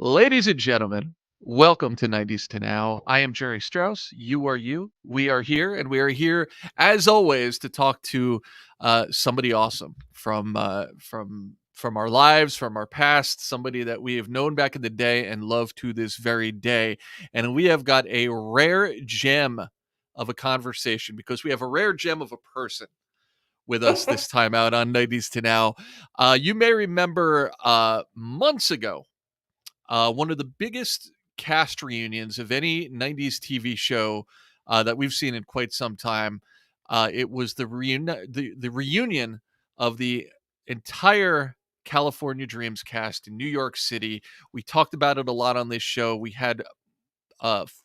Ladies and gentlemen, welcome to 90s to Now. I am Jerry Strauss. You are you. We are here, and we are here as always to talk to somebody awesome from our lives, from our past, somebody that we have known back in the day and love to this very day. And we have got a rare gem of a conversation because we have a rare gem of a person with us this time out on 90s to Now. You may remember months ago one of the biggest cast reunions of any 90s TV show that we've seen in quite some time. It was the reunion of the entire California Dreams cast in New York City. We talked about it a lot on this show. We had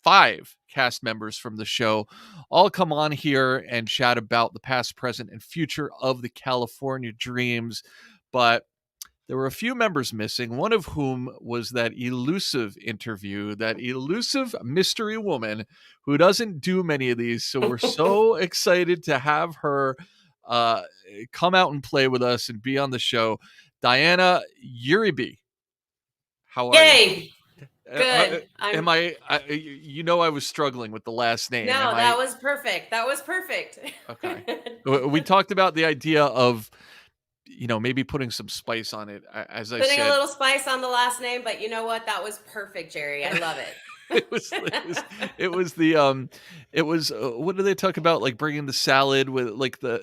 five cast members from the show all come on here and chat about the past, present, and future of the California Dreams. But there were a few members missing, one of whom was that elusive interview, that elusive mystery woman who doesn't do many of these. So we're so excited to have her come out and play with us and be on the show. Diana Uribe, how are you? Yay! Good. Am I, I was struggling with the last name. No, Am that I? was perfect. That was perfect. Okay. We talked about the idea of maybe putting some spice on it. As I Putting a said, little spice on the last name, but you know what? That was perfect, Jerry. I love it. What do they talk about? Like bringing the salad with like the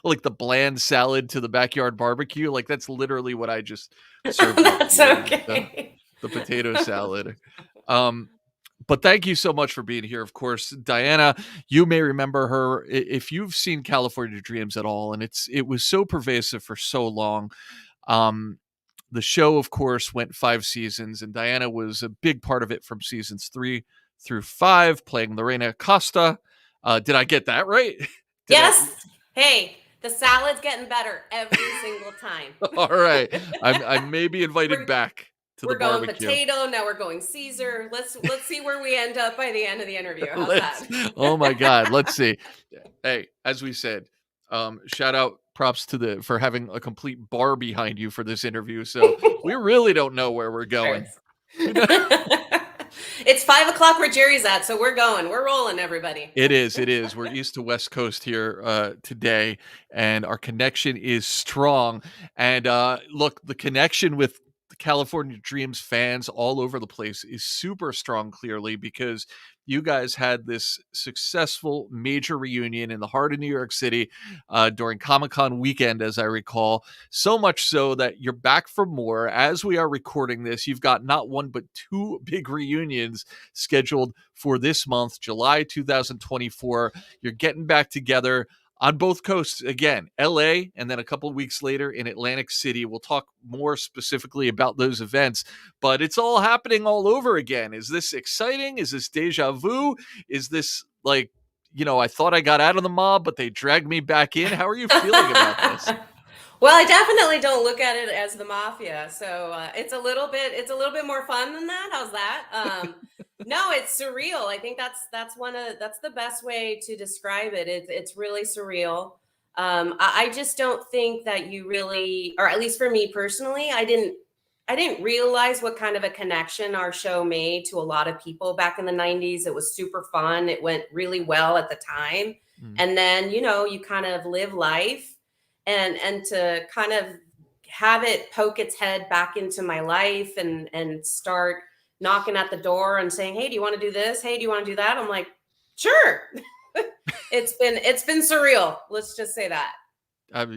like the bland salad to the backyard barbecue. Like that's literally what I just served up That's to you, okay. the potato salad. But thank you so much for being here. Of course, Diana, you may remember her if you've seen California Dreams at all, and it was so pervasive for so long. The show, of course, went 5 seasons, and Diana was a big part of it from seasons 3 through 5, playing Lorena Costa. Did I get that right? Yes. Hey, the salad's getting better every single time. All right. I may be invited back to the We're going barbecue. potato. Now we're going Caesar. Let's see where we end up by the end of the interview. How's that? Oh my God. Let's see. Hey, as we said, shout out props for having a complete bar behind you for this interview. So we really don't know where we're going. It's 5 o'clock where Jerry's at, so we're rolling, everybody. It is. We're east to west coast here today, and our connection is strong. And look, the connection with the California Dreams fans all over the place is super strong, clearly, because you guys had this successful major reunion in the heart of New York City during Comic-Con weekend, as I recall. So much so that you're back for more. As we are recording this, you've got not one but two big reunions scheduled for this month, July 2024. You're getting back together on both coasts again, LA, and then a couple of weeks later in Atlantic City. We'll talk more specifically about those events, but it's all happening all over again. Is this exciting? Is this deja vu? Is this like, I thought I got out of the mob, but they dragged me back in? How are you feeling about this? Well, I definitely don't look at it as the mafia, so it's a little bit more fun than that. How's that? No, it's surreal. I think that's the best way to describe it. It's really surreal. I just don't think that you really, or at least for me personally, I didn't realize what kind of a connection our show made to a lot of people back in the 90s. It was super fun. It went really well at the time. And then, you kind of live life and to kind of have it poke its head back into my life and start knocking at the door and saying, hey, do you want to do this? Hey, do you want to do that? I'm like, sure. It's been surreal. Let's just say that.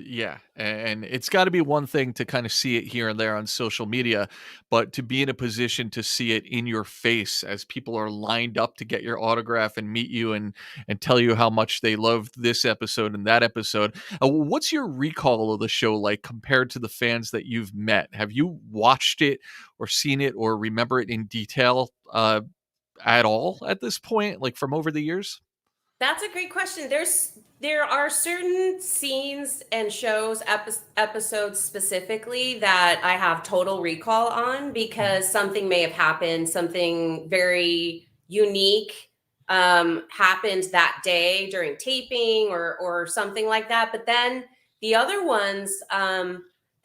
Yeah, and it's got to be one thing to kind of see it here and there on social media, but to be in a position to see it in your face as people are lined up to get your autograph and meet you and tell you how much they loved this episode and that episode. What's your recall of the show like compared to the fans that you've met? Have you watched it or seen it or remember it in detail at all at this point, like from over the years? That's a great question. There are certain scenes and shows, episodes specifically that I have total recall on because something may have happened, something very unique happened that day during taping or something like that. But then the other ones,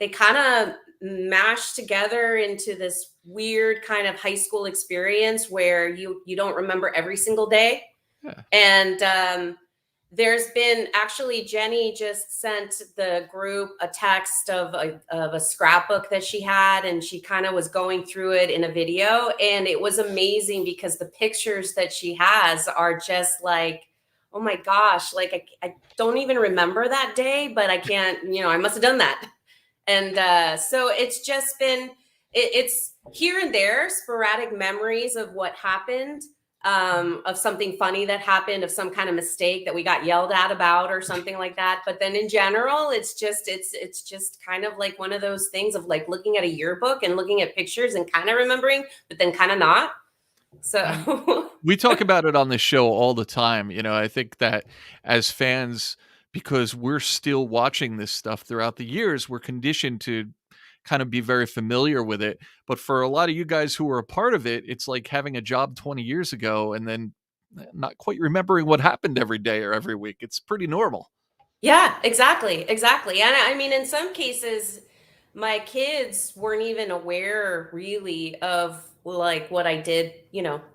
they kind of mashed together into this weird kind of high school experience where you don't remember every single day. Yeah. And there's been actually, Jenny just sent the group a text of a scrapbook that she had, and she kind of was going through it in a video. And it was amazing because the pictures that she has are just like, oh my gosh, like I don't even remember that day, but I can't, I must have done that. And so it's just been, it's here and there, sporadic memories of what happened, of something funny that happened, of some kind of mistake that we got yelled at about or something like that. But then in general, it's just kind of like one of those things of like looking at a yearbook and looking at pictures and kind of remembering, but then kind of not. So We talk about it on this show all the time. I think that as fans, because we're still watching this stuff throughout the years, we're conditioned to kind of be very familiar with it. But for a lot of you guys who are a part of it, it's like having a job 20 years ago and then not quite remembering what happened every day or every week. It's pretty normal. yeah, exactly. And I mean, in some cases, my kids weren't even aware really of like what I did,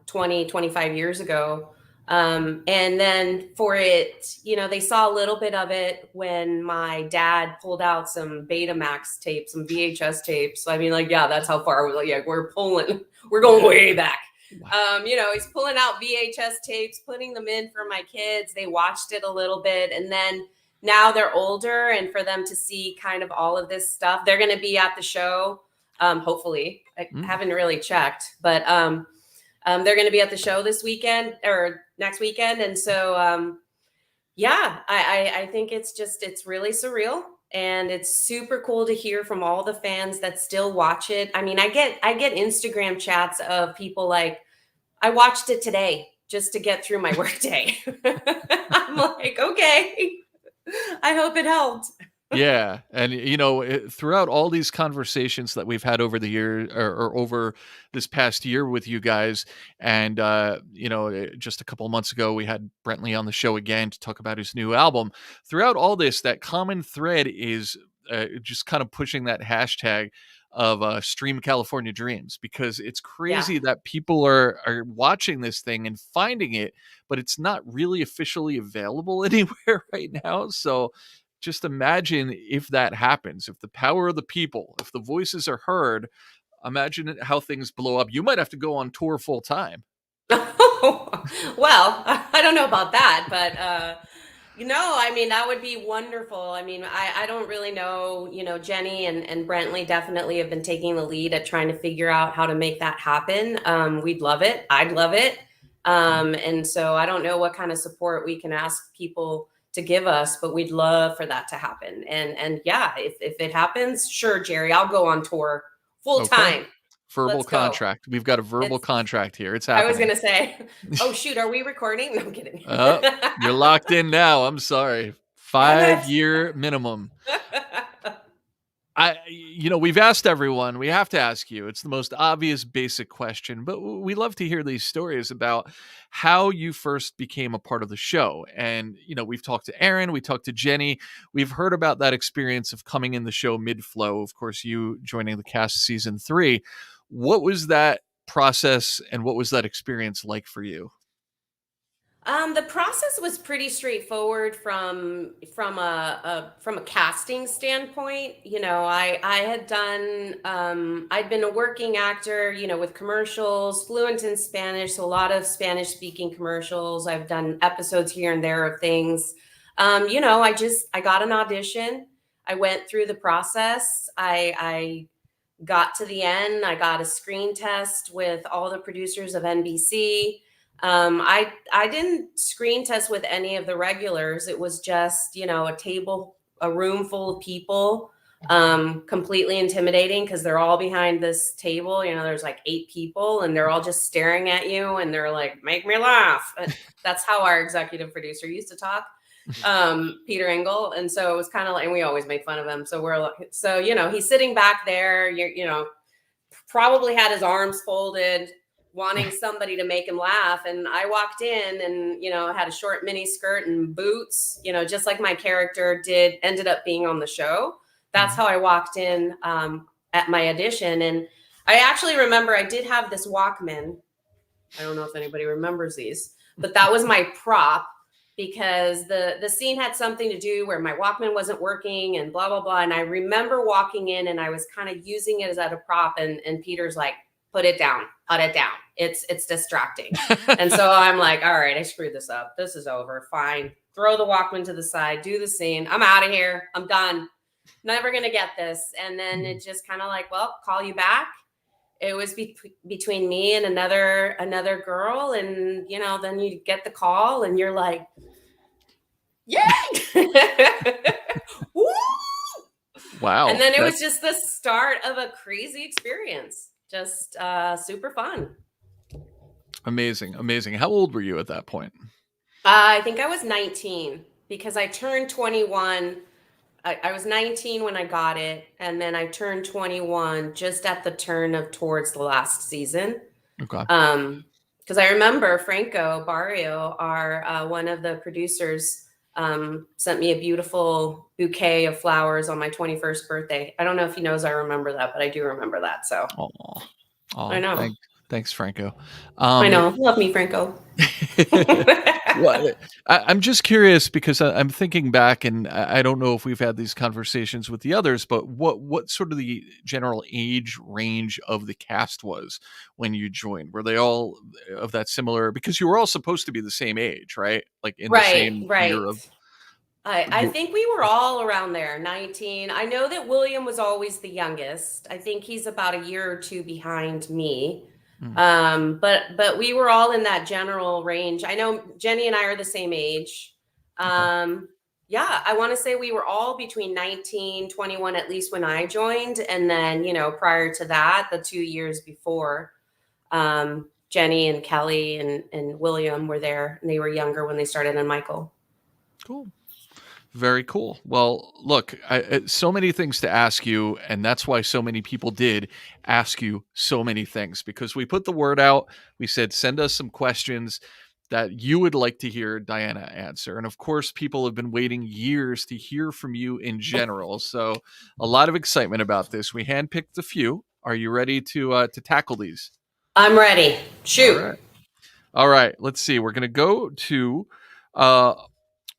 20, 25 years ago. And then for it, they saw a little bit of it when my dad pulled out some Betamax tapes, some VHS tapes. So, I mean, like, yeah, that's how far we're going way back. Wow. He's pulling out VHS tapes, putting them in for my kids. They watched it a little bit, and then now they're older, and for them to see kind of all of this stuff, they're going to be at the show. Hopefully, I Mm. haven't really checked, but they're going to be at the show this weekend or next weekend, and so yeah, I think it's really surreal, and it's super cool to hear from all the fans that still watch it. I mean, I get Instagram chats of people like, I watched it today just to get through my workday. I'm like, okay. I hope it helped. Yeah, and throughout all these conversations that we've had over the year or over this past year with you guys, and just a couple of months ago we had Brentley on the show again to talk about his new album. Throughout all this, that common thread is just kind of pushing that hashtag of stream California Dreams, because it's Yeah. crazy that people are watching this thing and finding it, but it's not really officially available anywhere right now. So just imagine if that happens, if the power of the people, if the voices are heard, imagine how things blow up. You might have to go on tour full time. Well, I don't know about that, but I mean, that would be wonderful. I mean, I don't really know, Jenny and Brentley definitely have been taking the lead at trying to figure out how to make that happen. We'd love it. I'd love it. And so I don't know what kind of support we can ask people to give us, but we'd love for that to happen. And yeah, if it happens, sure, Jerry, I'll go on tour full Okay. time. Verbal Let's go. contract. We've got a verbal It's contract here. It's I was happening. gonna say, oh shoot, are we recording? No, I'm kidding. Oh, you're locked in now. I'm sorry. Damn it. 5-year minimum. We've asked everyone, we have to ask you. It's the most obvious basic question, but we love to hear these stories about how you first became a part of the show. And, we've talked to Aaron, we talked to Jenny. We've heard about that experience of coming in the show mid-flow. Of course, you joining the cast season 3. What was that process and what was that experience like for you? The process was pretty straightforward from a casting standpoint. I had done I'd been a working actor, with commercials, fluent in Spanish, so a lot of Spanish speaking commercials. I've done episodes here and there of things. I got an audition. I went through the process. I got to the end. I got a screen test with all the producers of NBC. I didn't screen test with any of the regulars. It was just, a room full of people, completely intimidating because they're all behind this table. There's like 8 people and they're all just staring at you and they're like, make me laugh. That's how our executive producer used to talk, Peter Engel. And so it was kind of like, and we always make fun of him. So he's sitting back there, probably had his arms folded, wanting somebody to make him laugh. And I walked in and, had a short mini skirt and boots, just like my character ended up being on the show. That's how I walked in. at my audition. And I actually remember I did have this Walkman. I don't know if anybody remembers these, but that was my prop because the scene had something to do where my Walkman wasn't working and blah blah blah. And I remember walking in and I was kind of using it as a prop, and Peter's like, put it down, put it down. It's distracting. And so I'm like, all right, I screwed this up. This is over. Fine. Throw the Walkman to the side, do the scene. I'm out of here. I'm done. Never gonna get this. And then it just kind of like, well, call you back. It was between me and another girl, and then you get the call and you're like, yeah. Woo! Wow. And then it was just the start of a crazy experience. Just super fun. Amazing. How old were you at that point? I think I was 19 because I turned 21. I was 19 when I got it, and then I turned 21 just at the turn of towards the last season. Okay. Because I remember Franco Barrio, our one of the producers, sent me a beautiful bouquet of flowers on my 21st birthday. I don't know if he knows I remember that, but I do remember that. So I know. Thanks, Franco. I know. Love me, Franco. Well, I'm just curious because I'm thinking back, and I don't know if we've had these conversations with the others, but what sort of the general age range of the cast was when you joined? Were they all of that similar? Because you were all supposed to be the same age, right? Like in the same year of. I think we were all around there, 19. I know that William was always the youngest. I think he's about a year or two behind me. But we were all in that general range. I know Jenny and I are the same age. Yeah, I want to say we were all between 19, 21, at least when I joined. And then, prior to that, the 2 years before, Jenny and Kelly and William were there, and they were younger when they started, and Michael. Cool. Very cool. Well, look, so many things to ask you, and that's why so many people did ask you so many things, because we put the word out. We said, send us some questions that you would like to hear Diana answer. And of course, people have been waiting years to hear from you in general. So a lot of excitement about this. We handpicked a few. Are you ready to tackle these? I'm ready. Shoot. All right. Let's see. We're going to go to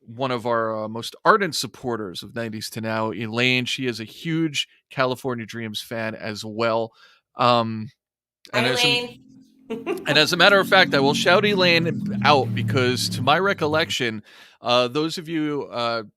one of our most ardent supporters of 90s to now, Elaine. She is a huge California Dreams fan as well. Hi, Elaine. And as a matter of fact, I will shout Elaine out because, to my recollection, those of you,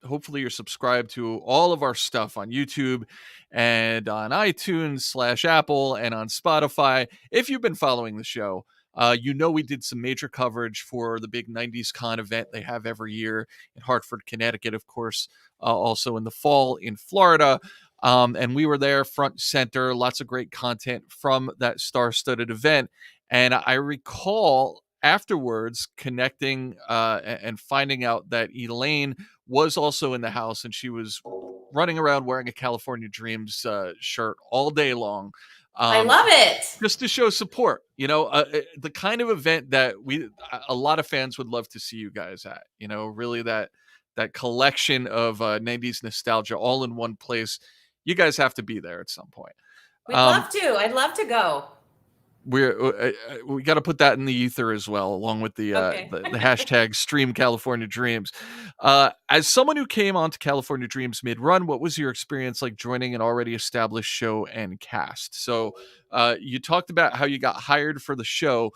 hopefully you're subscribed to all of our stuff on YouTube and on iTunes / Apple and on Spotify. If you've been following the show, we did some major coverage for the big 90s Con event they have every year in Hartford, Connecticut, of course, also in the fall in Florida. And we were there front center, lots of great content from that star-studded event. And I recall afterwards connecting and finding out that Elaine was also in the house, and she was running around wearing a California Dreams shirt all day long. I love it. Just to show support, the kind of event that a lot of fans would love to see you guys at, really that collection of 90s nostalgia all in one place. You guys have to be there at some point. We'd love to. I'd love to go. We got to put that in the ether as well, along with the hashtag Stream California Dreams. As someone who came onto California Dreams mid-run, what was your experience like joining an already established show and cast? So you talked about how you got hired for the show.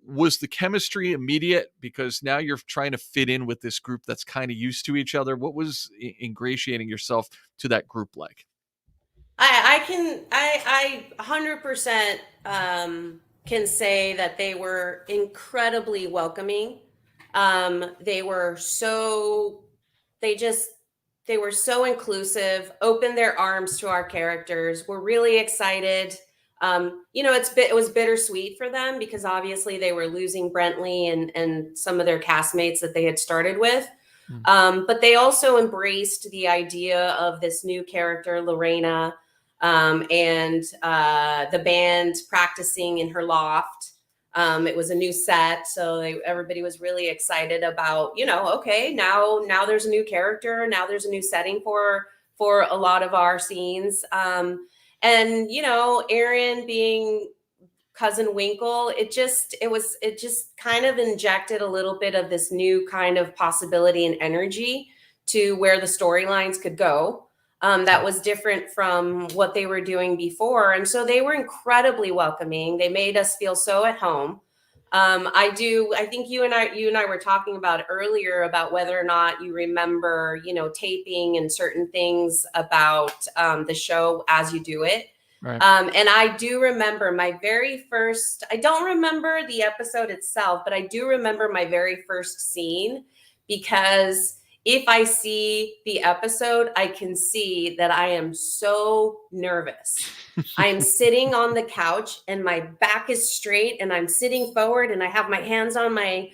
Was the chemistry immediate because now you're trying to fit in with this group that's kind of used to each other? What was ingratiating yourself to that group like? I 100% can say that they were incredibly welcoming. They were so inclusive, opened their arms to our characters. We're really excited. It was bittersweet for them because obviously they were losing Brentley and some of their castmates that they had started with. But they also embraced the idea of this new character, Lorena, and the band practicing in her loft. It was a new set, so everybody was really excited about, okay, now there's a new character, now there's a new setting for a lot of our scenes. And Aaron being cousin Winkle, it just kind of injected a little bit of this new kind of possibility and energy to where the storylines could go. That was different from what they were doing before, and so they were incredibly welcoming. They made us feel so at home. I think you and I were talking about earlier about whether or not you remember, taping and certain things about the show as you do it. Right. And I do remember my very first, I don't remember the episode itself, but I do remember my very first scene, because if I see the episode, I can see that I am so nervous. I am sitting on the couch and my back is straight and I'm sitting forward and I have my hands on my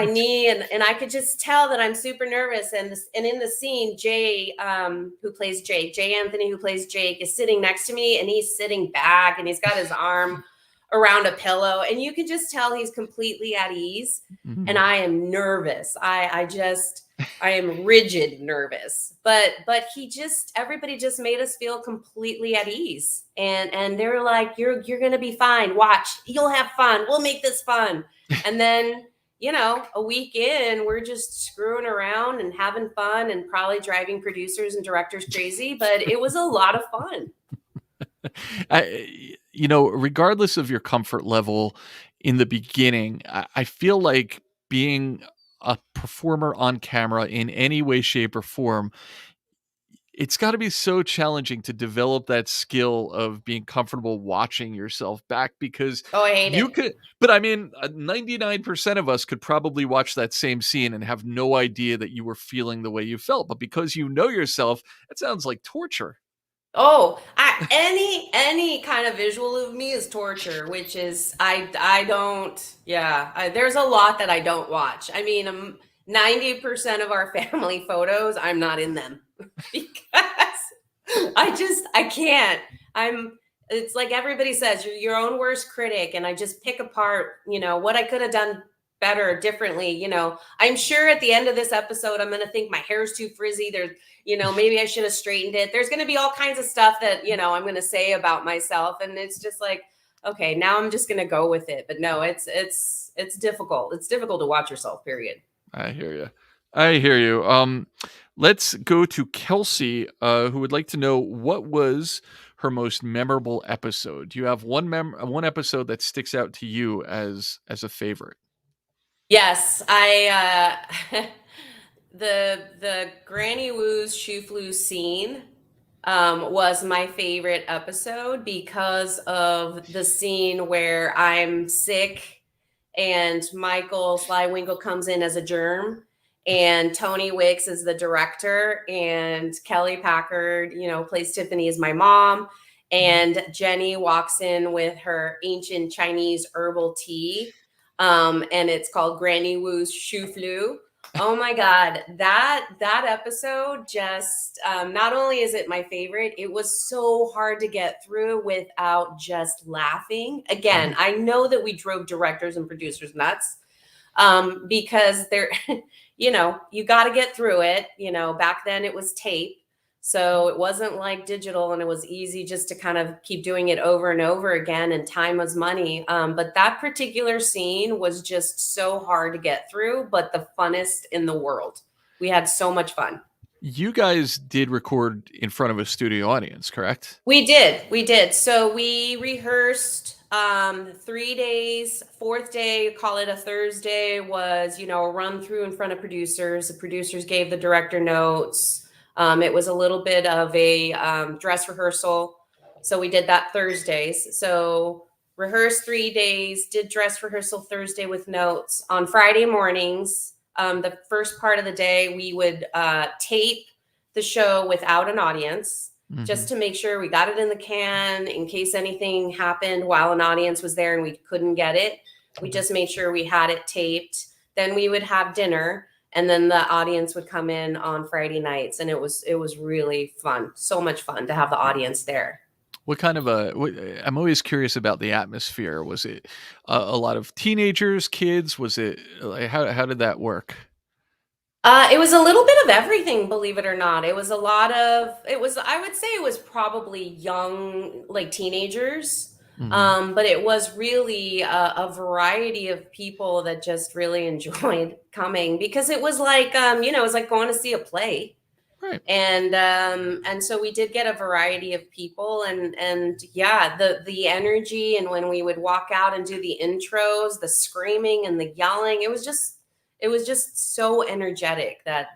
knee, and I could just tell that I'm super nervous. And in the scene, Jay, Jay Anthony, who plays Jake, is sitting next to me, and he's sitting back and he's got his arm around a pillow, and you can just tell he's completely at ease. Mhm. And I am nervous. I am rigid nervous, but everybody just made us feel completely at ease, and they were like, you're gonna be fine. Watch, you'll have fun. We'll make this fun. And then a week in, we're just screwing around and having fun and probably driving producers and directors crazy, but it was a lot of fun. Regardless of your comfort level in the beginning, I feel like being a performer on camera in any way, shape, or form, it's got to be so challenging to develop that skill of being comfortable watching yourself back, because Oh, I hate you it. could, but I mean, 99% of us could probably watch that same scene and have no idea that you were feeling the way you felt. But because you know yourself, it sounds like torture. Oh, any kind of visual of me is torture, which is I don't, there's a lot that I don't watch. I mean, 90% of our family photos, I'm not in them because I can't. It's like everybody says, you're your own worst critic, and I just pick apart, what I could have done better, differently. I'm sure at the end of this episode, I'm going to think my hair's too frizzy. Maybe I should have straightened it. There's going to be all kinds of stuff that, I'm going to say about myself. And it's just like, okay, now I'm just going to go with it. But no, it's difficult. It's difficult to watch yourself, period. I hear you. I hear you. Let's go to Kelsey, who would like to know what was her most memorable episode. Do you have one episode that sticks out to you as a favorite? Yes, the Granny Woo's Shoe Flu scene was my favorite episode because of the scene where I'm sick and Michael Sly Winkle comes in as a germ, and Tony Wicks is the director, and Kelly Packard, plays Tiffany as my mom, and Jenny walks in with her ancient Chinese herbal tea, and it's called Granny Woo's Shu Flu. Oh my God, that episode just not only is it my favorite, it was so hard to get through without just laughing. Again, I know that we drove directors and producers nuts, because they're, you got to get through it. Back then it was tape. So it wasn't like digital, and it was easy just to kind of keep doing it over and over again, and time was money. But that particular scene was just so hard to get through, but the funnest in the world. We had so much fun. You guys did record in front of a studio audience, correct? We did. So we rehearsed 3 days. Fourth day, call it a Thursday, was, a run through in front of producers. The producers gave the director notes. It was a little bit of a dress rehearsal. So we did that Thursdays. So rehearsed 3 days, did dress rehearsal Thursday with notes. On Friday mornings, the first part of the day, we would tape the show without an audience, just to make sure we got it in the can in case anything happened while an audience was there and we couldn't get it. We just made sure we had it taped. Then we would have dinner, and then the audience would come in on Friday nights, and it was really fun. So much fun to have the audience there. What kind of I'm always curious about the atmosphere. Was it a lot of teenagers, kids? Was it, like, how did that work? It was a little bit of everything, believe it or not. It was a lot of, it was, I would say it was probably young, like teenagers. Mhm. But it was really a variety of people that just really enjoyed coming because it was like, it was like going to see a play. Right. And so we did get a variety of people, and yeah, the energy, and when we would walk out and do the intros, the screaming and the yelling, it was just so energetic that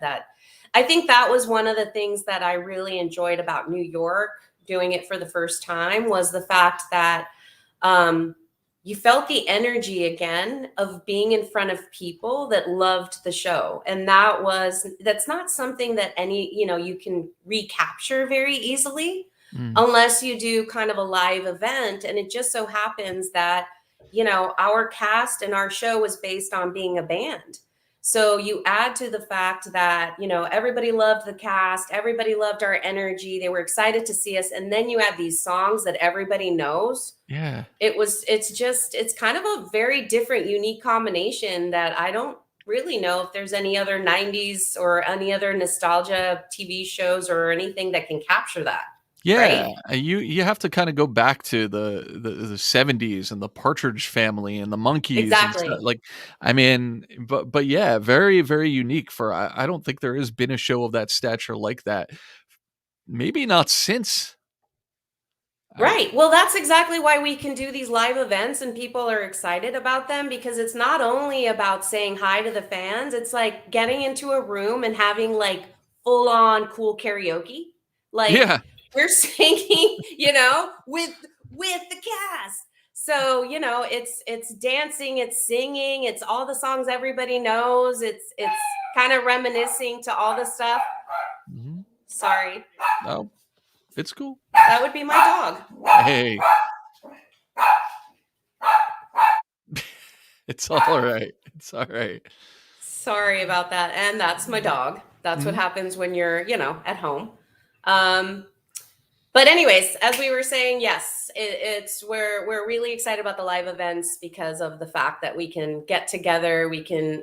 I think that was one of the things that I really enjoyed about New York doing it for the first time, was the fact that um you felt the energy again of being in front of people that loved the show. And that's not something that you can recapture very easily Mm. unless you do kind of a live event. And it just so happens that our cast and our show was based on being a band. So you add to the fact that everybody loved the cast, everybody loved our energy, they were excited to see us, and then you add these songs that everybody knows. Yeah. It's kind of a very different, unique combination that I don't really know if there's any other 90s or any other nostalgia TV shows or anything that can capture that, Yeah, right? you have to kinda go back to the '70s and the Partridge Family and the Monkees and stuff, Exactly. like, I mean, but yeah, very, very unique for I don't think there has been a show of that stature like that. Maybe not since. I Right. Well, that's exactly why we can do these live events and people are excited about them, because it's not only about saying hi to the fans, it's like getting into a room and having like full on cool karaoke. Like Yeah. we're singing, with the cast. So, it's dancing, it's singing, it's all the songs everybody knows. It's kind of reminiscing to all the stuff. Mhm. Sorry. No, it's cool. That would be my dog. Hey, it's alright, it's alright. Sorry about that. And that's my dog. That's what Mhm. happens when you're, at home. Um, but anyways, as we were saying, yes, it's we're really excited about the live events because of the fact that we can get together, we can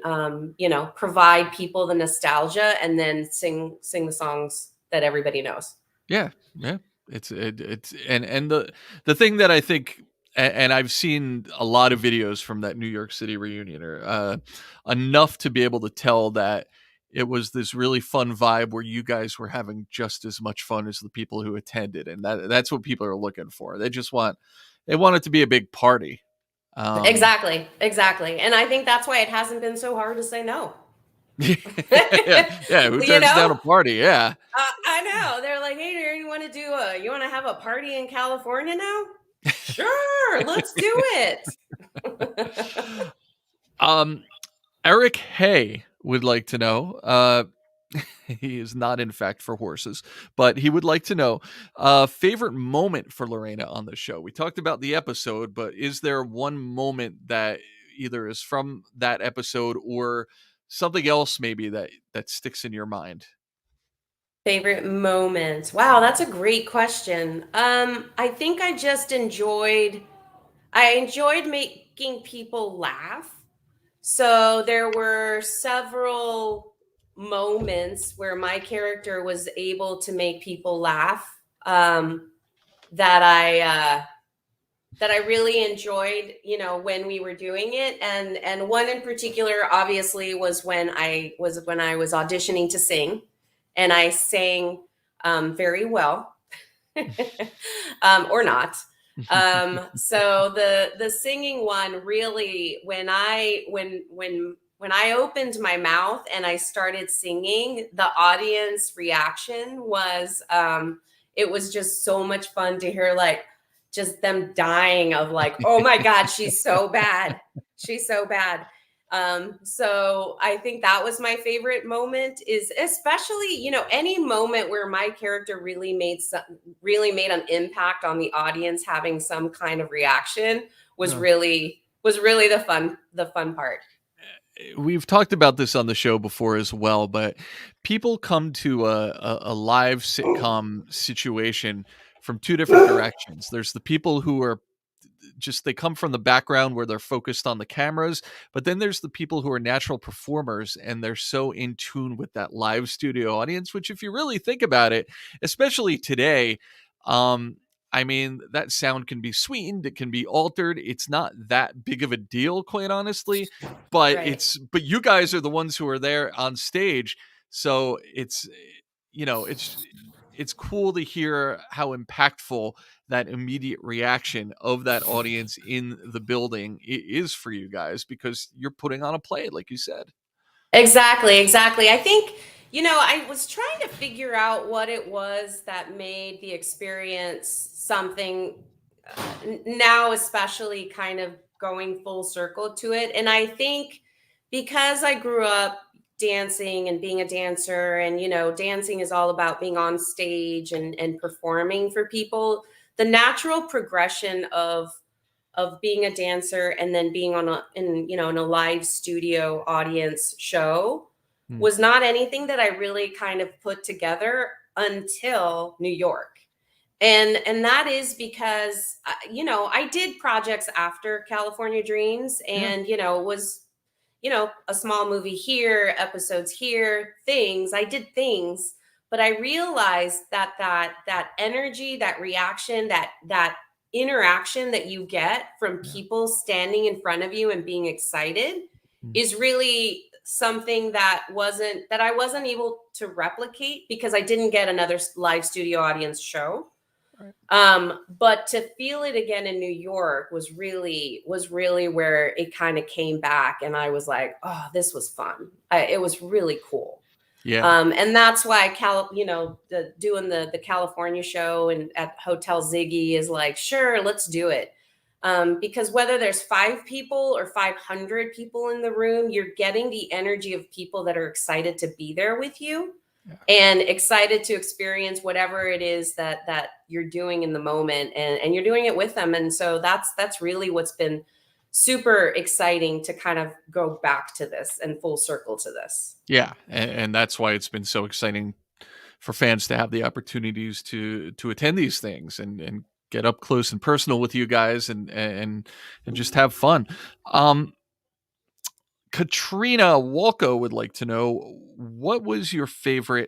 provide people the nostalgia, and then sing the songs that everybody knows. Yeah, yeah. It's and the thing that I think and I've seen a lot of videos from that New York City reunion or enough to be able to tell that it was this really fun vibe where you guys were having just as much fun as the people who attended, and that's what people are looking for. They want it to be a big party. Um Exactly, exactly. And I think that's why it hasn't been so hard to say no. yeah, yeah, who you turns down know a party? Yeah. I know. They're like, "Hey, Darren, you want to have a party in California now? Sure, let's do it." Um Eric Hay would like to know, he is not in fact for horses, but he would like to know, favorite moment for Lorena on the show. We talked about the episode, but is there one moment that either is from that episode or something else maybe that sticks in your mind? Favorite moment. Wow, that's a great question. I think I enjoyed making people laugh. So there were several moments where my character was able to make people laugh, um, that I really enjoyed, when we were doing it. And one in particular, obviously, was when I was auditioning to sing, and I sang very well, or not. So the singing one really, when I opened my mouth and I started singing, the audience reaction was, it was just so much fun to hear, like, just them dying of like, oh my God, she's so bad. She's so bad. So I think that was my favorite moment, is especially, any moment where my character really made an impact on the audience having some kind of reaction Uh, was really the fun part. we've talked about this on the show before as well, but people come to a live sitcom situation from two different directions. There's the people who are just they come from the background where they're focused on the cameras, but then there's the people who are natural performers and they're so in tune with that live studio audience, which if you really think about it, especially today, um I mean, that sound can be sweetened, it can be altered. It's not that big of a deal, quite honestly, but Right. you guys are the ones who are there on stage, so it's cool to hear how impactful that immediate reaction of that audience in the building is for you guys because you're putting on a play, like you said. Exactly, exactly. I think, I was trying to figure out what it was that made the experience something now, especially kind of going full circle to it. And I think because I grew up dancing and being a dancer, and, dancing is all about being on stage and performing for people, the natural progression of being a dancer and then being in a live studio audience show Mm. was not anything that I really kind of put together until New York. And that is because I did projects after California Dreams, Yeah. and it was a small movie here, episodes here, things. I did things, but I realized that energy, that reaction, that interaction that you get from Yeah. people standing in front of you and being excited Mm. is really something that I wasn't able to replicate because I didn't get another live studio audience show. Right. But to feel it again in New York was really where it kind of came back, and I was like, oh, this was fun. It was really cool. Yeah. And that's why doing the California show and at Hotel Ziggy is like, sure, let's do it. Because whether there's 5 people or 500 people in the room, you're getting the energy of people that are excited to be there with you Yeah. and excited to experience whatever it is that you're doing in the moment, and you're doing it with them. And so that's really what's been super exciting to kind of go back to this and full circle to this. Yeah. And that's why it's been so exciting for fans to have the opportunities to attend these things and get up close and personal with you guys and just have fun. Um, Katrina Walko would like to know who was your favorite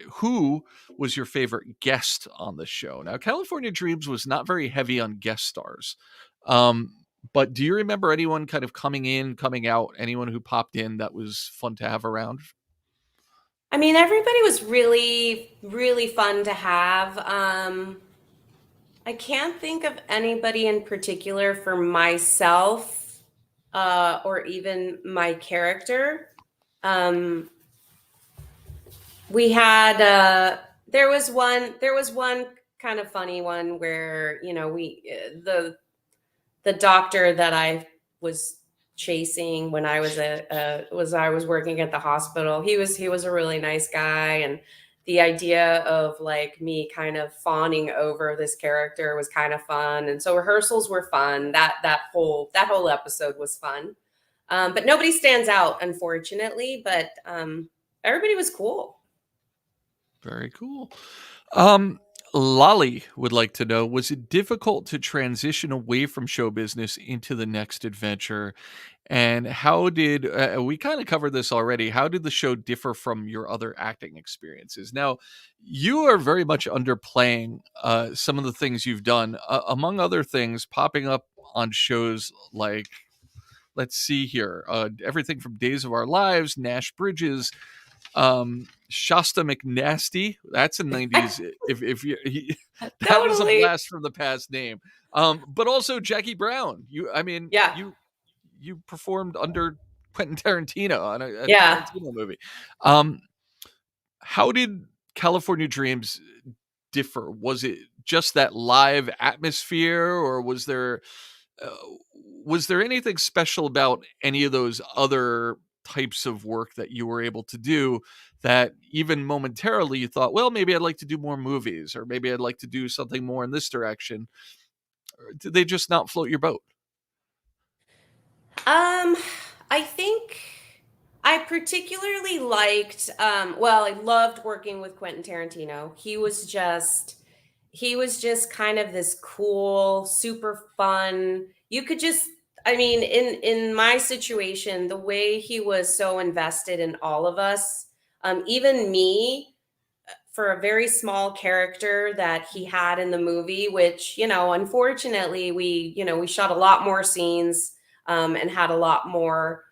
guest on the show? Now, California Dreams was not very heavy on guest stars. Um, but do you remember anyone kind of coming in, coming out, anyone who popped in that was fun to have around? I mean, everybody was really, really fun to have. I can't think of anybody in particular for myself, or even my character. Um, we had there was one kind of funny one where we the doctor that I was chasing when I was working at the hospital. He was a really nice guy, and the idea of like me kind of fawning over this character was kind of fun. And so rehearsals were fun. That whole episode was fun. But nobody stands out, unfortunately. But everybody was cool. Very cool. Um, Lolly would like to know, was it difficult to transition away from show business into the next adventure? And how did we kind of covered this already? How did the show differ from your other acting experiences? Now, you are very much underplaying some of the things you've done, among other things, popping up on shows like, let's see here, everything from Days of Our Lives, Nash Bridges, Shasta McNasty. That's a '90s. If you that was a Totally. blast from the past name. But also Jackie Brown. I mean, Yeah. you performed under Quentin Tarantino on a Yeah. Tarantino movie. Um, how did California Dreams differ? Was it just that live atmosphere, or uh, was there anything special about any of those other types of work that you were able to do that even momentarily you thought, well, maybe I'd like to do more movies, or maybe I'd like to do something more in this direction? Or did they just not float your boat? Um, I think I particularly liked, I loved working with Quentin Tarantino. He was just kind of this cool, super fun. you could just, I mean, in my situation, the way he was so invested in all of us, even me, for a very small character that he had in the movie, which, unfortunately, we shot a lot more scenes, and had a lot more,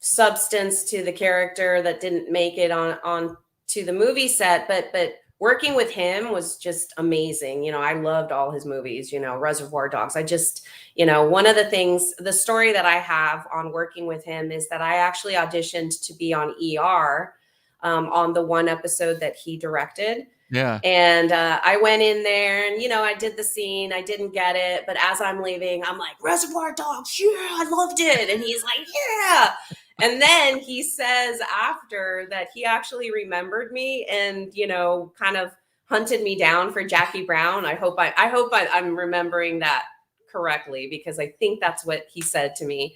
substance to the character that didn't make it on to the movie set. But working with him was just amazing. I loved all his movies, Reservoir Dogs. I just, one of the things, the story that I have on working with him is that I actually auditioned to be on ER, on the one episode that he directed. Yeah. And I went in there and, I did the scene. I didn't get it. But as I'm leaving, I'm like, Reservoir Dogs, yeah, I loved it. And he's like, yeah. And then he says after that he actually remembered me and, kind of hunted me down for Jackie Brown. I'm remembering that correctly, because I think that's what he said to me.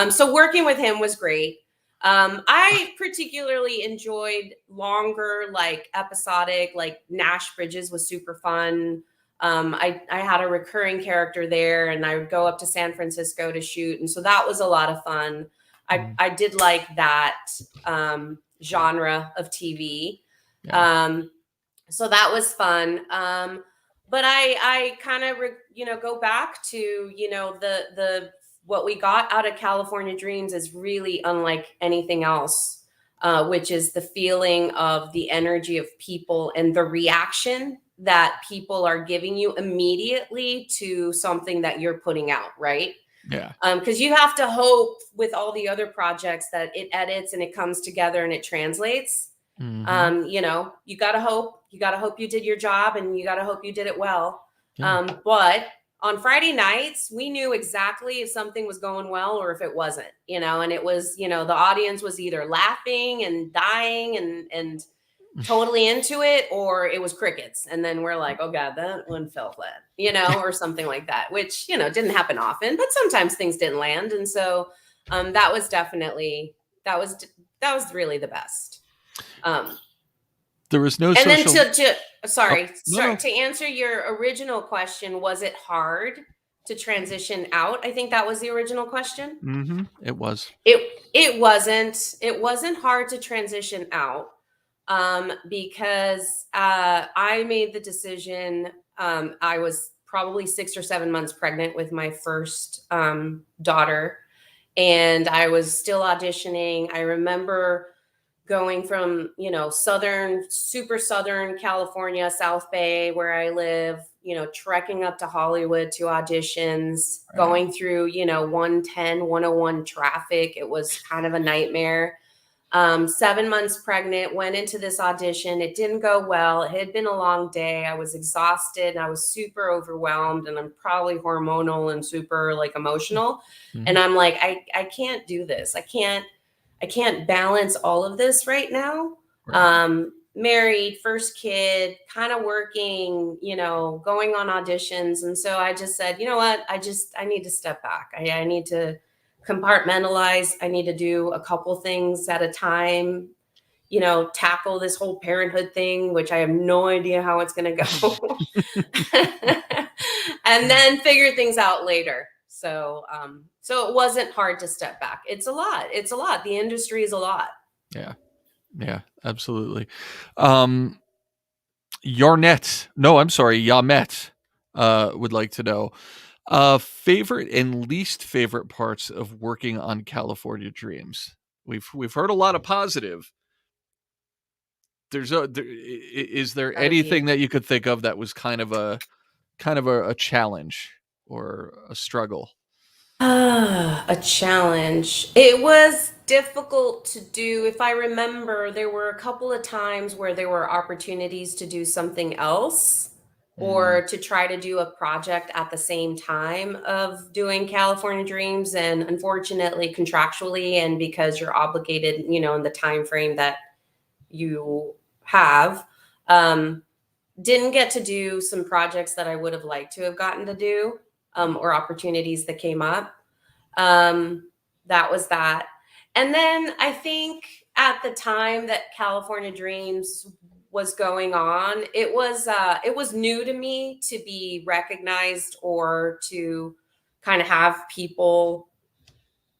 So working with him was great. I particularly enjoyed longer, like episodic, like Nash Bridges was super fun. I had a recurring character there, and I would go up to San Francisco to shoot, and so that was a lot of fun. I did like that genre of TV. Yeah. So that was fun. But I kind of go back to the what we got out of California Dreams is really unlike anything else, which is the feeling of the energy of people and the reaction that people are giving you immediately to something that you're putting out, right? Yeah. Because you have to hope with all the other projects that it edits and it comes together and it translates. Hmm. You got to hope. You got to hope you did your job, and you got to hope you did it well. Yeah. But on Friday nights, we knew exactly if something was going well or if it wasn't, and it was, the audience was either laughing and dying and totally into it, or it was crickets. And then we're like, oh God, that one fell flat, or something like that, which, didn't happen often, but sometimes things didn't land. And so that was definitely, that was really the best. There was no And then social. Oh, sorry, no, no. to answer your original question, was it hard to transition out? I think that was the original question. It was. It wasn't hard to transition out, because I made the decision. I was probably 6 or 7 months pregnant with my first daughter, and I was still auditioning. I remember going from, super southern California, South Bay, where I live, trekking up to Hollywood to auditions, Right. going through, 110, 101 traffic. It was kind of a nightmare. 7 months pregnant, went into this audition. It didn't go well. It had been a long day. I was exhausted. I was super overwhelmed, and I'm probably hormonal and super like emotional. And Hmm. I'm like, I can't do this. I can't balance all of this right now. Right. Married, first kid, kind of working, going on auditions. And so I just said, you know what? I need to step back. I need to compartmentalize. I need to do a couple things at a time, tackle this whole parenthood thing, which I have no idea how it's going to go. And then figure things out later. So it wasn't hard to step back. It's a lot. It's a lot. The industry is a lot. Yeah. Yeah. Absolutely. Um, Yarnett. No, I'm sorry. Yamet would like to know favorite and least favorite parts of working on California Dreams. We've heard a lot of positive. Is there Gotta anything be that you could think of that was kind of a challenge or a struggle? a challenge. It was difficult to do. If I remember, there were a couple of times where there were opportunities to do something else Mm, or to try to do a project at the same time of doing California Dreams. And unfortunately, contractually, and because you're obligated, in the time frame that you have, um, didn't get to do some projects that I would have liked to have gotten to do, or opportunities that came up. Um, that was that. And then I think at the time that California Dreams was going on, it was new to me to be recognized or to kind of have people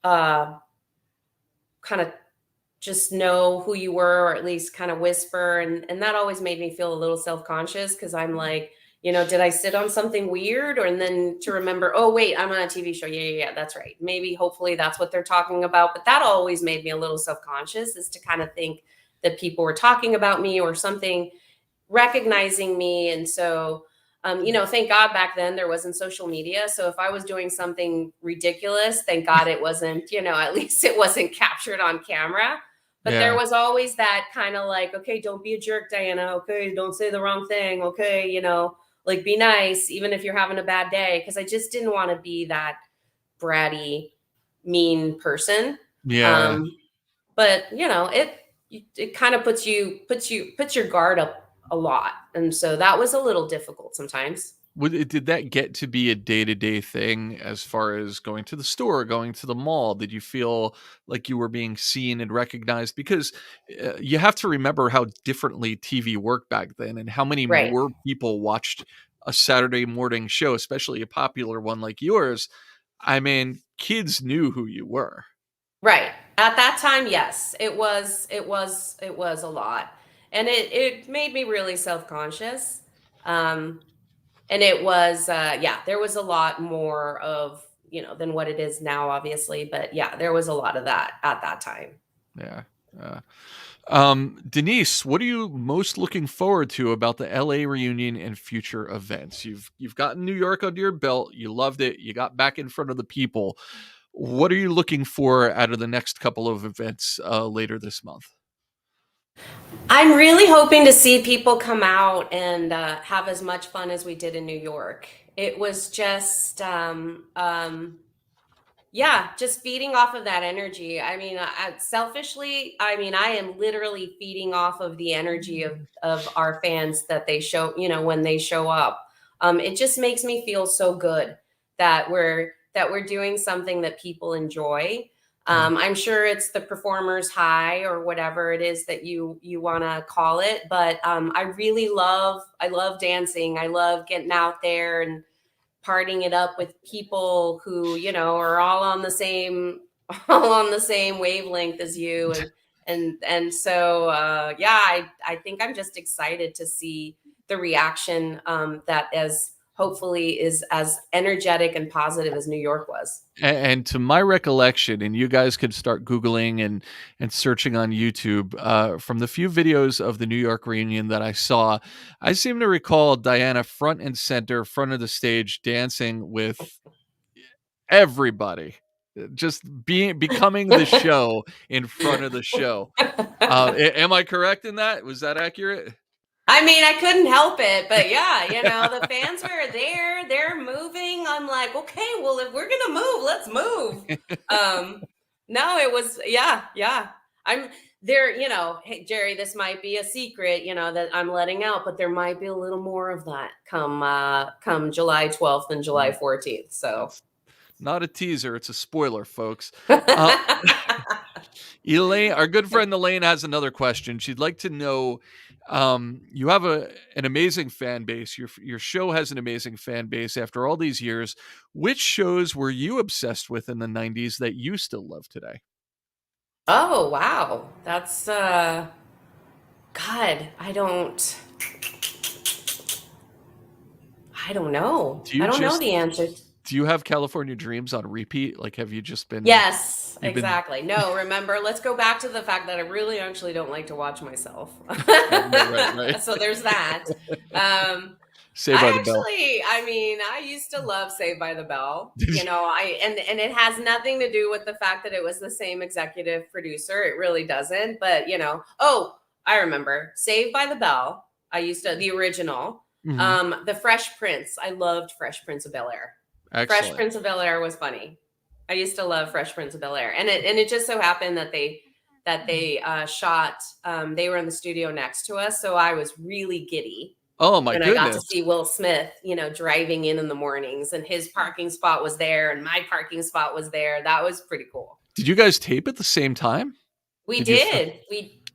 uh, kind of just know who you were, or at least kind of whisper. And that always made me feel a little self-conscious, because I'm like, did I sit on something weird? Or, and then to remember, oh wait, I'm on a TV show. Yeah, yeah, yeah, that's right. Maybe hopefully that's what they're talking about. But that always made me a little self-conscious, is to kind of think that people were talking about me or something, recognizing me. And so, thank God back then there wasn't social media. So if I was doing something ridiculous, thank God it wasn't, at least it wasn't captured on camera. But there Yeah. was always that kind of like, okay, don't be a jerk, Diana. Okay, don't say the wrong thing. Okay, like be nice, even if you're having a bad day. Because I just didn't want to be that bratty, mean person. Yeah. Um, but it kind of puts your guard up a lot, and so that was a little difficult sometimes. Did that get to be a day-to-day thing as far as going to the store, going to the mall? Did you feel like you were being seen and recognized? Because you have to remember how differently TV worked back then, and how many Right. more people watched a Saturday morning show, especially a popular one like yours. I mean, kids knew who you were. Right. At that time, yes, it was a lot. And it made me really self-conscious. Um and it was yeah, there was a lot more of, than what it is now, obviously, but yeah, there was a lot of that at that time. Yeah. Uh, Denise, what are you most looking forward to about the LA reunion and future events? You've gotten New York under your belt. You loved it. You got back in front of the people. What are you looking for out of the next couple of events later this month? I'm really hoping to see people come out and have as much fun as we did in New York. It was just, yeah, just feeding off of that energy. I mean, selfishly, I mean, I am literally feeding off of the energy of our fans, that they show, when they show up. It just makes me feel so good that we're doing something that people enjoy. Yeah. I'm sure it's the performer's high, or whatever it is that you want to call it, but I love dancing. I love getting out there and partying it up with people who, are all on the same all on the same wavelength as you. And so yeah, I think I'm just excited to see the reaction, that as hopefully is as energetic and positive as New York was. And to my recollection, and you guys could start Googling and searching on YouTube, from the few videos of the New York reunion that I saw, I seem to recall Diana front and center, front of the stage, dancing with everybody, just becoming the show in front of the show. Am I correct in that? Was that accurate? I mean, I couldn't help it, but yeah, the fans were there, they're moving. I'm like, okay, well, if we're gonna move, let's move. Um, no, it was, yeah, yeah. I'm there, hey Jerry, this might be a secret, that I'm letting out, but there might be a little more of that come July 12th and July Mm, 14th. So It's not a teaser; it's a spoiler, folks. Uh, Elaine, our good friend Elaine has another question. She'd like to know, you have an amazing fan base. Your show has an amazing fan base after all these years. Which shows were you obsessed with in the 90s that you still love today? Oh, wow. That's God, I don't know. Do I you don't know just the answer. do you have California Dreams on repeat? Like, have you just been Yes, you've been exactly. No, remember, let's go back to the fact that I really actually don't like to watch myself. right. So there's that. Um, Saved by the Bell? I mean, I used to love Saved by the Bell. And it has nothing to do with the fact that it was the same executive producer. It really doesn't. But oh, I remember Saved by the Bell. The original. Mhm. The Fresh Prince. I loved Fresh Prince of Bel-Air. Fresh Excellent. Prince of Bel-Air was funny. I used to love Fresh Prince of Bel-Air, and it just so happened that they shot. They were in the studio next to us, so I was really giddy Oh my when I got to goodness. see Will Smith, driving in the mornings, and his parking spot was there, and my parking spot was there. That was pretty cool. Did you guys tape at the same time? We Did you fi did.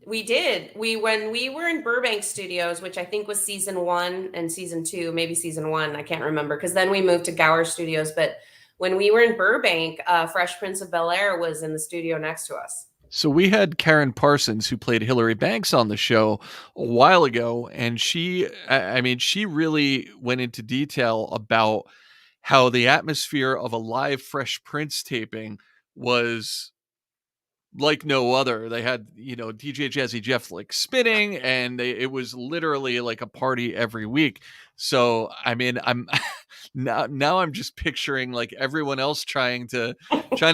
We did. When we were in Burbank Studios, which I think was season 1 and season 2, maybe season 1, I can't remember, because then we moved to Gower Studios. But when we were in Burbank, Fresh Prince of Bel-Air was in the studio next to us. So we had Karen Parsons, who played Hillary Banks, on the show a while ago, and I mean, she really went into detail about how the atmosphere of a live Fresh Prince taping was like no other. They had, DJ Jazzy Jeff like spinning, and it was literally like a party every week. So, I mean, I'm now I'm just picturing like everyone else trying to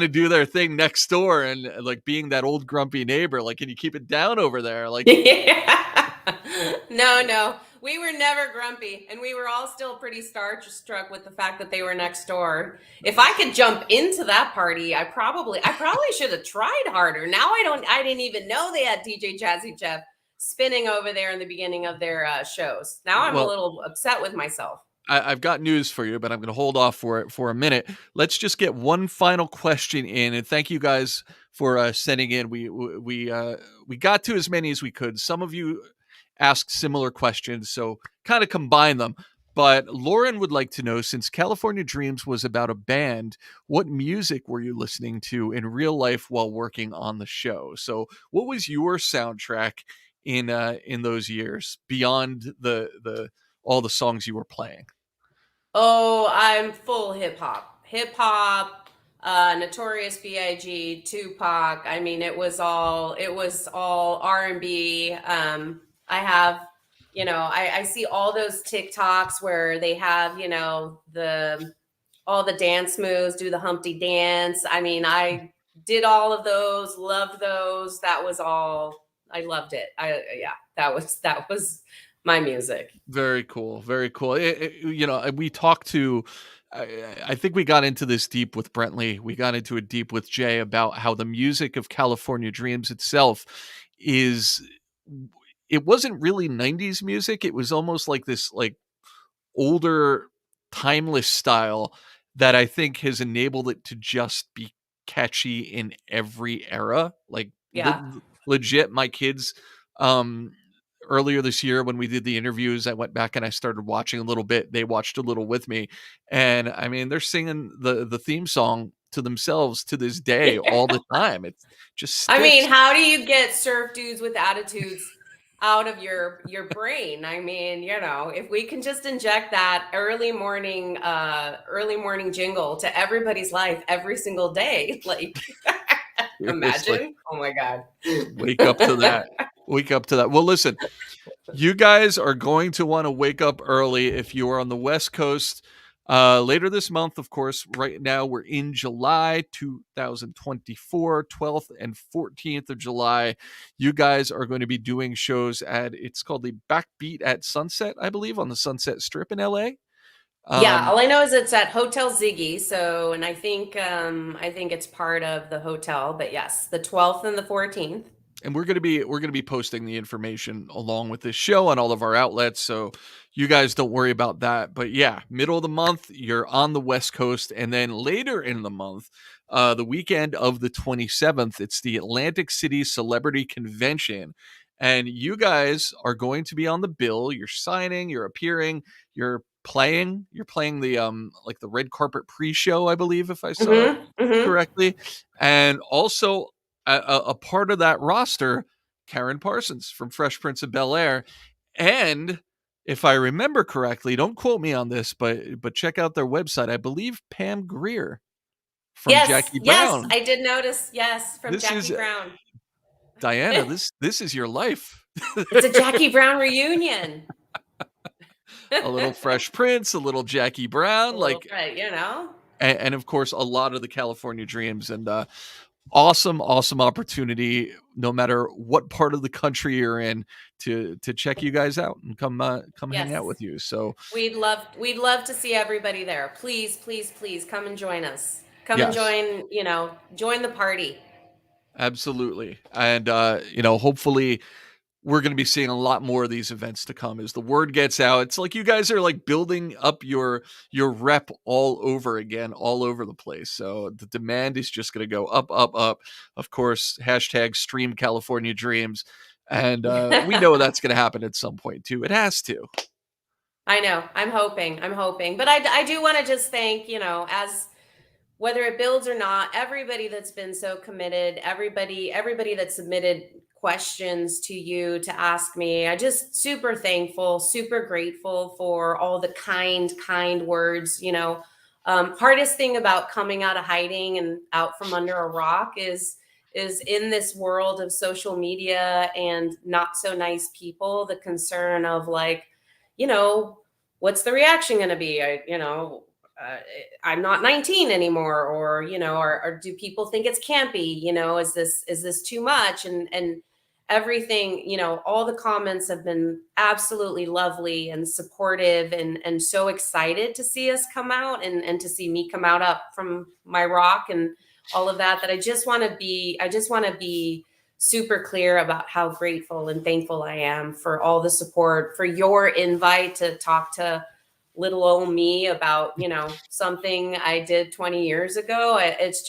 do their thing next door, and like being that old grumpy neighbor. Like, can you keep it down over there? Like, Yeah. No, we were never grumpy, and we were all still pretty starstruck with the fact that they were next door. If I could jump into that party, I probably should have tried harder. Now I didn't even know they had DJ Jazzy Jeff spinning over there in the beginning of their shows. Now I'm a well, little upset with myself. I've got news for you, but I'm going to hold off for it for a minute. Let's just get one final question in, and thank you guys for sending in. We got to as many as we could. Some of you asked similar questions, so kind of combine them. But Lauren would like to know, since California Dreams was about a band, what music were you listening to in real life while working on the show? So, what was your soundtrack in those years beyond the all the songs you were playing? Oh, I'm full hip hop. Hip hop, Notorious B.I.G., Tupac. I mean, it was all R&B. I have, I see all those TikToks where they have, all the dance moves, do the Humpty dance. I mean, I did all of those, loved those. That was all. I loved it. Yeah, that was my music. Very cool. Very cool. We talked to, I think we got into this deep with Brentley. We got into it deep with Jay about how the music of California Dreams itself is, it wasn't really 90s music. It was almost like this, like, older, timeless style that I think has enabled it to just be catchy in every era. Like, Yeah. legit, my kids, um, earlier this year when we did the interviews, I went back and I started watching a little bit. They watched a little with me, and I mean, they're singing the theme song to themselves to this day all the time. It just I mean, sticks. how do you get surf dudes with attitudes out of your brain? I mean, if we can just inject that early morning jingle to everybody's life every single day, like Seriously, imagine. Oh my God. wake up to that. Wake up to that. Well, listen, you guys are going to want to wake up early if you are on the West Coast. Later this month, of course, right now we're in July 2024, 12th and 14th of July. You guys are going to be doing shows it's called the Backbeat at Sunset, I believe, on the Sunset Strip in LA. Yeah, Um, all I know is it's at Hotel Ziggy. So, and I think it's part of the hotel. But yes, the 12th and the 14th. and we're going to be posting the information along with this show on all of our outlets, so you guys don't worry about that. But yeah, middle of the month you're on the West Coast, and then later in the month, the weekend of the 27th, it's the Atlantic City Celebrity Convention, and you guys are going to be on the bill. You're signing, you're appearing, you're playing the like the red carpet pre-show, I believe, if I saw Mm-hmm. Mm-hmm. correctly. And also, a part of that roster, Karen Parsons from Fresh Prince of Bel-Air, and if I remember correctly, don't quote me on this, but check out their website. I believe Pam Grier from Yes, Jackie yes, Brown. I did notice. Yes, from This is Jackie Brown. Diana. This is your life. It's a Jackie Brown reunion. A little Fresh Prince, a little Jackie A Brown, little like, bit. and of course a lot of the California Dreams, and awesome opportunity, no matter what part of the country you're in, to check you guys out and come hang out Yes. with you. So We'd love to see everybody there. Please, please, please come and join us. Come and yes, join the party. absolutely. And hopefully we're going to be seeing a lot more of these events to come as the word gets out. It's like you guys are like building up your rep all over again, all over the place. So the demand is just going to go up, up, up. Of course, hashtag stream California Dreams. And we know that's going to happen at some point too. It has to. I know. I'm hoping. But I do want to just thank, as whether it builds or not, everybody that's been so committed, everybody that submitted questions to you to ask me, I just super thankful, super grateful for all the kind words. Hardest thing about coming out of hiding and out from under a rock is in this world of social media and not so nice people, the concern of like, you know, what's the reaction going to be? Uh, I'm not 19 anymore, or or do people think it's campy? Is this too much? And everything, all the comments have been absolutely lovely and supportive, and so excited to see us come out, and to see me come out up from my rock and all of that. That I just want to be super clear about how grateful and thankful I am for all the support, for your invite to talk to little old me about something I did 20 years ago. It's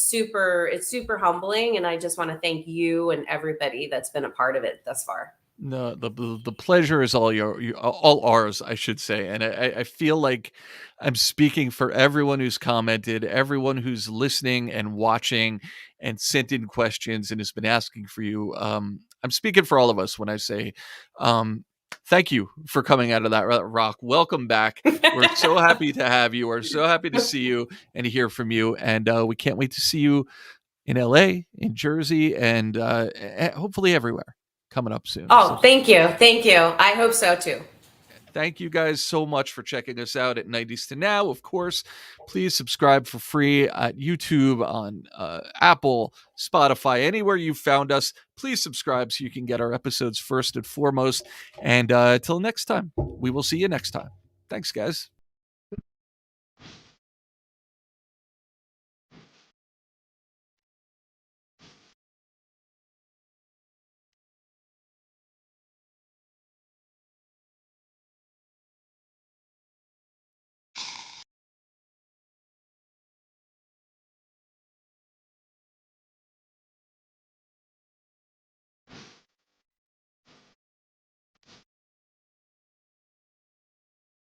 super humbling, and I just want to thank you and everybody that's been a part of it thus far. No, the pleasure is all ours, I should say, and I feel like I'm speaking for everyone who's commented, everyone who's listening and watching, and sent in questions and has been asking for you. I'm speaking for all of us when I say, thank you for coming out of that rock. Welcome back. We're so happy to have you. We're so happy to see you and to hear from you, and we can't wait to see you in LA, in Jersey, and hopefully everywhere coming up soon. Oh, So thank you, I hope so too. thank you guys so much for checking us out at 90s to Now. Of course, please subscribe for free at YouTube, on Apple, Spotify, anywhere you found us. Please subscribe so you can get our episodes first and foremost. And till next time, we will see you next time. Thanks, guys.